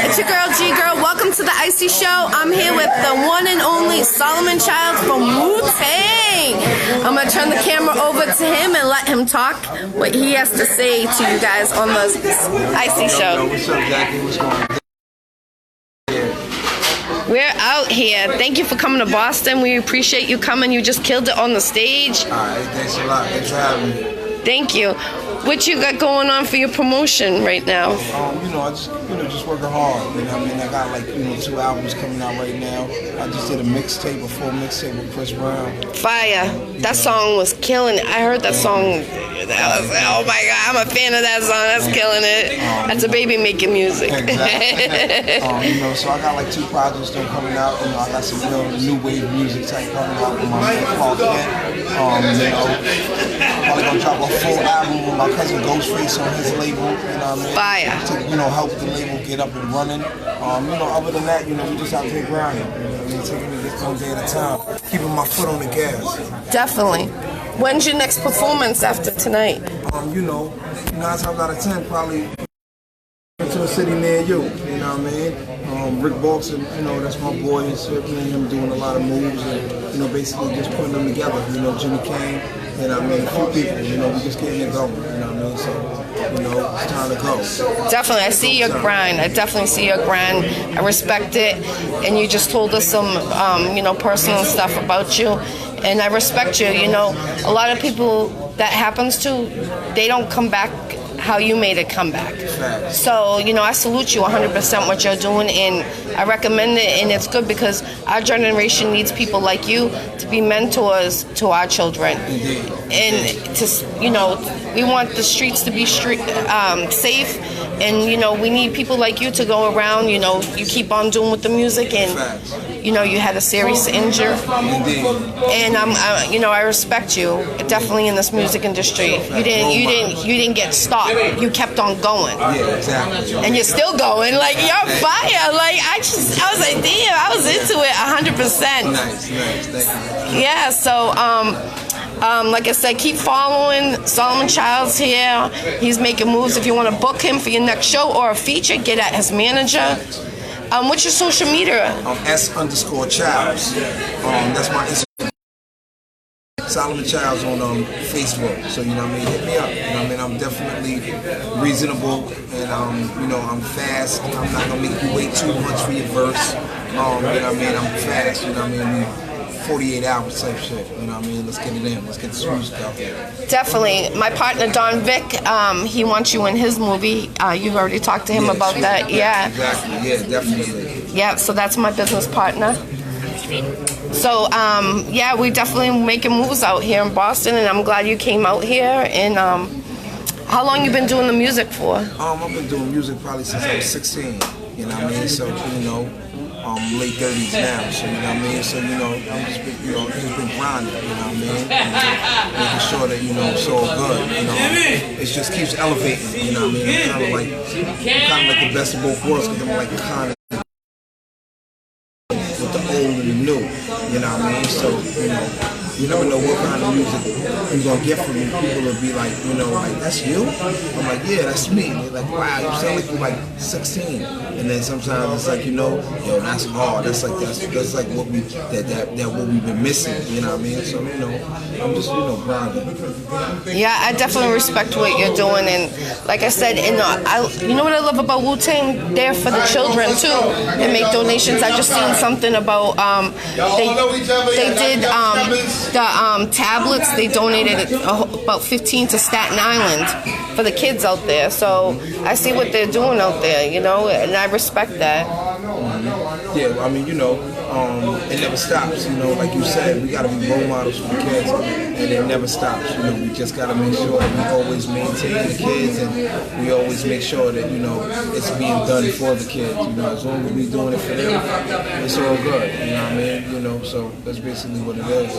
It's your girl GGirl. Welcome to the Iccy Showw. I'm here with the one and only CHILDS from Wu-Tang. I'm gonna turn the camera over to him and let him talk what he has to say to you guys on the Iccy Showw. What's up, Jackie? What's going on? We're out here. Thank you for coming to Boston. We appreciate you coming. You just killed it on the stage. All right, thanks a lot. Thanks for having me. Thank you. What you got going on for your promotion right now? I just working hard. You know what I mean? I got like 2 albums coming out right now. I just did a full mixtape with Chris Brown. Fire. That song was killing it. I heard that song. Oh my God, I'm a fan of that song. That's killing it. That's a baby making music. Exactly. So I got like 2 projects still coming out. I got some real new wave music type coming out with my called probably gonna drop a full album with my cousin Ghostface on his label. You know what I mean? Fire. To help the label get up and running. Other than that, we just out there grinding. Taking it just one day at a time, keeping my foot on the gas. Definitely. When's your next performance after tonight? 9 times out of 10, probably to a city near you. You know what I mean? Rick Balson, that's my boy. It's me and him doing a lot of moves and basically just putting them together. Jimmy Kane. A few people, we just getting it going, So, it's time to go. Definitely, I see your grind. I definitely see your grind. I respect it. And you just told us some, personal stuff about you. And I respect you. A lot of people that happens to, they don't come back how you made it come back. So, I salute you 100% what you're doing, and I recommend it, and it's good because our generation needs people like you to be mentors to our children. Indeed. And to, we want the streets to be safe, and we need people like you to go around. You keep on doing with the music, and you had a serious injury. Indeed. And I respect you definitely in this music industry. You didn't get stopped. You kept on going. Yeah, exactly. And you're still going. Like, you're fire. Like, I was like, damn, I was into it 100%. Nice, thank you. Yeah, so, like I said, keep following CHILDS here. He's making moves. If you want to book him for your next show or a feature, get at his manager. What's your social media? S_Childs. That's my Instagram. CHILDS on Facebook. So hit me up. I'm definitely reasonable, and I'm fast. I'm not gonna make you wait too much for your verse. I'm fast. 48 hours type shit. Let's get it in. Let's get the music out there. Definitely. My partner Don Vic, he wants you in his movie. You've already talked to him about that. Yeah. Exactly. Yeah, definitely. Yeah. So that's my business partner. So we definitely making moves out here in Boston, and I'm glad you came out here. And how long you been doing the music for? I've been doing music probably since I was 16. So late 30s now. So So I'm just been grinding. Making sure that it's all good. It just keeps elevating. Kind of like the best of both worlds, because I'm like kind of with the old and the new, So, you never know what kind of music you're going to get from me. People will be like, that's you? I'm like, yeah, that's me. And they're like, wow, you sound like you're like 16. And then sometimes it's like, that's hard. That's like what we've been missing, So, I'm just, grinding. Yeah, I definitely respect what you're doing, and like I said, you know what I love about Wu-Tang? They're for the children too. They make donations. I just seen something about they did the tablets. They donated about 15 to Staten Island for the kids out there. So I see what they're doing out there, and I respect that. Yeah, it never stops. Like you said, we got to be role models for the kids, and it never stops. We just got to make sure that we always maintain the kids, and we always make sure that it's being done for the kids. As long as we're doing it for them, it's all good. So that's basically what it is.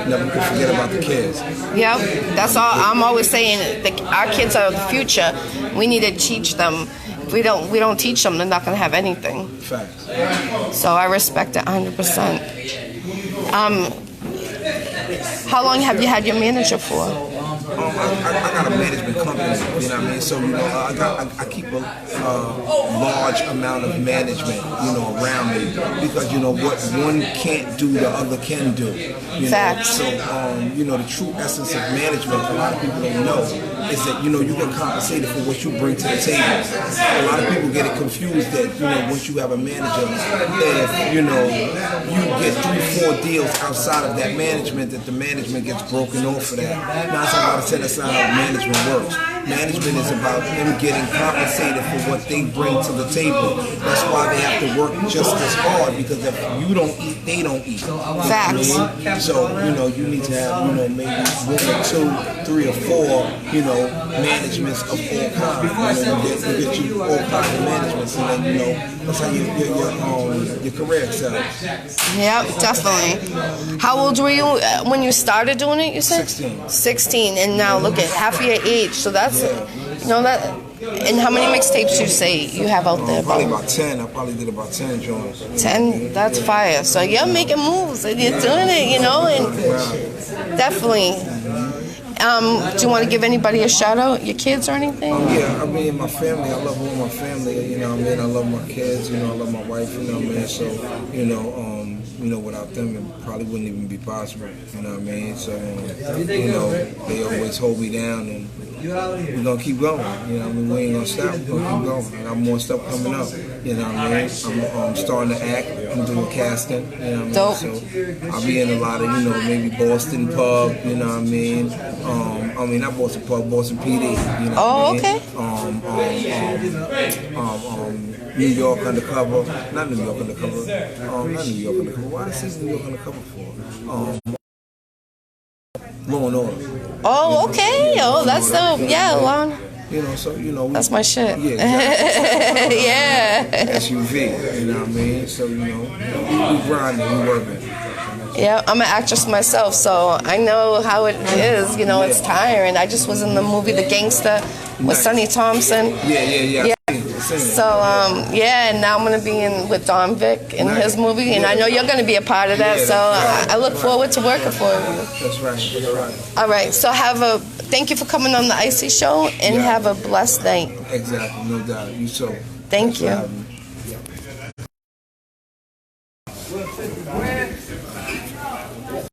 Never could forget about the kids. Yep, that's all. I'm always saying our kids are the future. We need to teach them. If we don't teach them, they're not going to have anything. Facts. So I respect it 100%. How long have you had your manager for? I got a management company, you know what I mean? So, you know, I keep a large amount of management, you know, around me because, you know, what one can't do, the other can do. You Facts. know? So, you know, the true essence of management, a lot of people don't know, is that, you know, you get compensated for what you bring to the table. A lot of people get it confused that, you know, once you have a manager, if, you know, you get 3-4 deals outside of that management, that the management gets broken off for that. Now, that's not how management works. Management is about them getting compensated for what they bring to the table. That's why they have to work just as hard, because if you don't eat, they don't eat. Facts. So, you know, you need to have, you know, maybe 1 or 2, 3 or 4, you know, managements of all kinds. You get you all kinds of managements, and then, you know, that's how your career excels. Yep, definitely. How old were you when you started doing it, you said? 16. 16, and now look at half of your age. So that's, you know, that. And how many mixtapes you say you have out there? Probably about 10. I probably did about 10 joints. 10? That's fire. So you're making moves and you're doing it, you know, and definitely. Do you want to give anybody a shout out, your kids or anything? Yeah, I mean, my family, I love all my family, you know what I mean? I love my kids, you know, I love my wife, you know what I mean? So, you know, without them, it probably wouldn't even be possible, you know what I mean? So, you know, they always hold me down, and we're going to keep going, you know what I mean? We ain't going to stop, we're going to keep going. I got more stuff coming up, you know what I mean? I'm starting to act, I'm doing casting, you know what I mean? So, I'll be in a lot of, you know, maybe Boston Pub, you know what I mean? I mean, not Boston Pub, Boston PD, you know what I mean? New York Undercover, not New York Undercover, not New York Undercover. Why did I say New York Undercover for? Law and Order. Oh, okay. Oh, that's the, yeah, Law. You know, so, you know. That's my shit. Yeah, exactly. Yeah. SUV, you know what I mean? So, you know, we grinding, we working. Yeah, I'm an actress myself, so I know how it is. You know, it's tiring. I just was in the movie The Gangster with Sonny Thompson. Yeah. So, yeah, and now I'm going to be in with Don Vick in his movie, and I know you're going to be a part of that, so I look forward to working for you. That's right. All right, so thank you for coming on the Iccy Show, and have a blessed night. Exactly, no doubt. You so. Thank you.